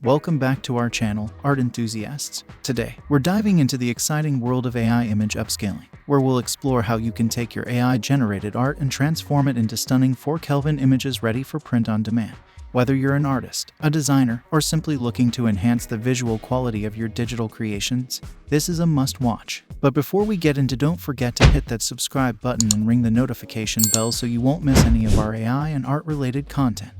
Welcome back to our channel, art enthusiasts. Today, we're diving into the exciting world of AI image upscaling, where we'll explore how you can take your AI-generated art and transform it into stunning 4 Kelvin images ready for print on demand. Whether you're an artist, a designer, or simply looking to enhance the visual quality of your digital creations, this is a must-watch. But before we get into, don't forget to hit that subscribe button and ring the notification bell so you won't miss any of our AI and art-related content.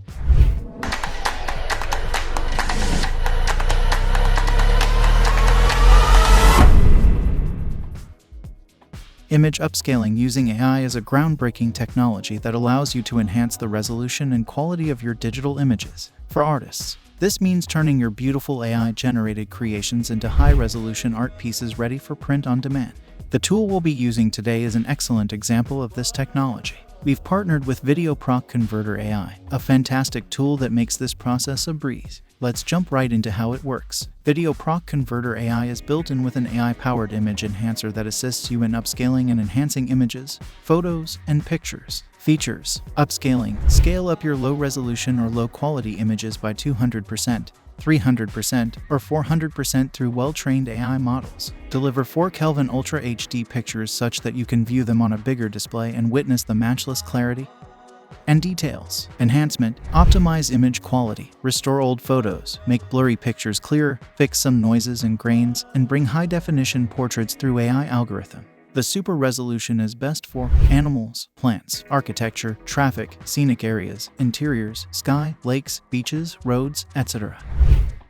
Image upscaling using AI is a groundbreaking technology that allows you to enhance the resolution and quality of your digital images. For artists, this means turning your beautiful AI-generated creations into high-resolution art pieces ready for print on demand. The tool we'll be using today is an excellent example of this technology. We've partnered with VideoProc Converter AI, a fantastic tool that makes this process a breeze. Let's jump right into how it works. VideoProc Converter AI is built in with an AI-powered image enhancer that assists you in upscaling and enhancing images, photos, and pictures. Features: upscaling. Scale up your low-resolution or low-quality images by 200%, 300%, or 400% through well-trained AI models. Deliver 4 Kelvin Ultra HD pictures such that you can view them on a bigger display and witness the matchless clarity and details. Enhancement: optimize image quality, restore old photos, make blurry pictures clearer, fix some noises and grains, and bring high-definition portraits through AI algorithm. The super resolution is best for animals, plants, architecture, traffic, scenic areas, interiors, sky, lakes, beaches, roads, etc.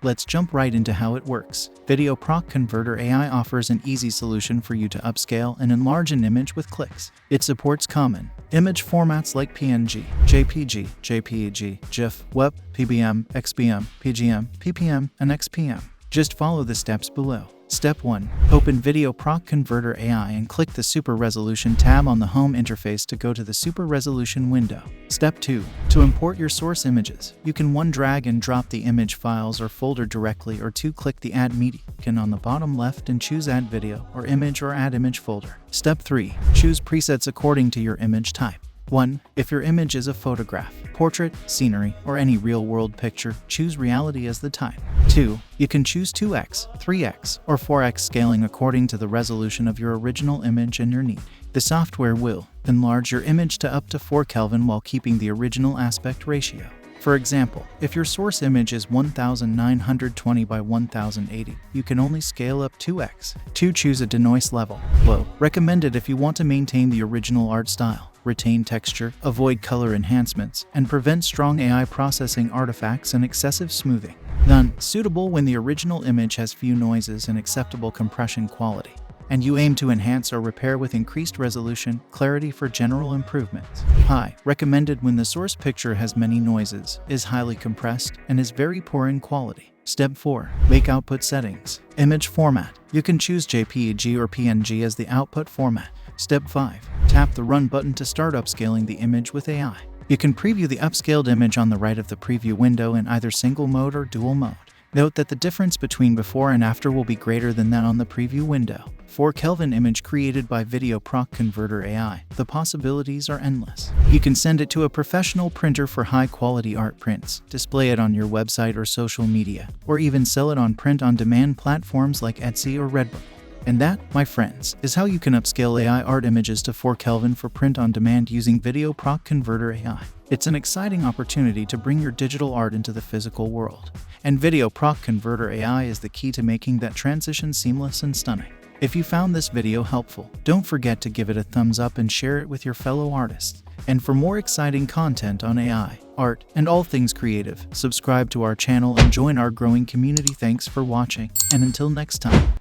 Let's jump right into how it works. VideoProc Converter AI offers an easy solution for you to upscale and enlarge an image with clicks. It supports common image formats like PNG, JPG, JPEG, GIF, WEP, PBM, XBM, PGM, PPM, and XPM. Just follow the steps below. Step 1. Open VideoProc Converter AI and click the Super Resolution tab on the home interface to go to the Super Resolution window. Step 2. To import your source images, you can 1. Drag and drop the image files or folder directly, or 2. Click the Add Media icon on the bottom left and choose Add Video or Image or Add Image folder. Step 3. Choose presets according to your image type. 1. If your image is a photograph, portrait, scenery, or any real-world picture, choose Reality as the type. 2. You can choose 2x, 3x, or 4x scaling according to the resolution of your original image and your need. The software will enlarge your image to up to 4 Kelvin while keeping the original aspect ratio. For example, if your source image is 1920 by 1080, you can only scale up 2x. 2. Choose a denoise level. Low. Recommended if you want to maintain the original art style, retain texture, avoid color enhancements, and prevent strong AI processing artifacts and excessive smoothing. None. Suitable when the original image has few noises and acceptable compression quality, and you aim to enhance or repair with increased resolution, clarity for general improvements. High. Recommended when the source picture has many noises, is highly compressed, and is very poor in quality. Step 4. Make output settings. Image format. You can choose JPEG or PNG as the output format. Step 5. Tap the Run button to start upscaling the image with AI. You can preview the upscaled image on the right of the preview window in either single mode or dual mode. Note that the difference between before and after will be greater than that on the preview window. 4 Kelvin image created by VideoProc Converter AI. The possibilities are endless. You can send it to a professional printer for high-quality art prints, display it on your website or social media, or even sell it on print-on-demand platforms like Etsy or Redbubble. And that, my friends, is how you can upscale AI art images to 4 Kelvin for print on demand using VideoProc Converter AI. It's an exciting opportunity to bring your digital art into the physical world. And VideoProc Converter AI is the key to making that transition seamless and stunning. If you found this video helpful, don't forget to give it a thumbs up and share it with your fellow artists. And for more exciting content on AI, art, and all things creative, subscribe to our channel and join our growing community. Thanks for watching, and until next time.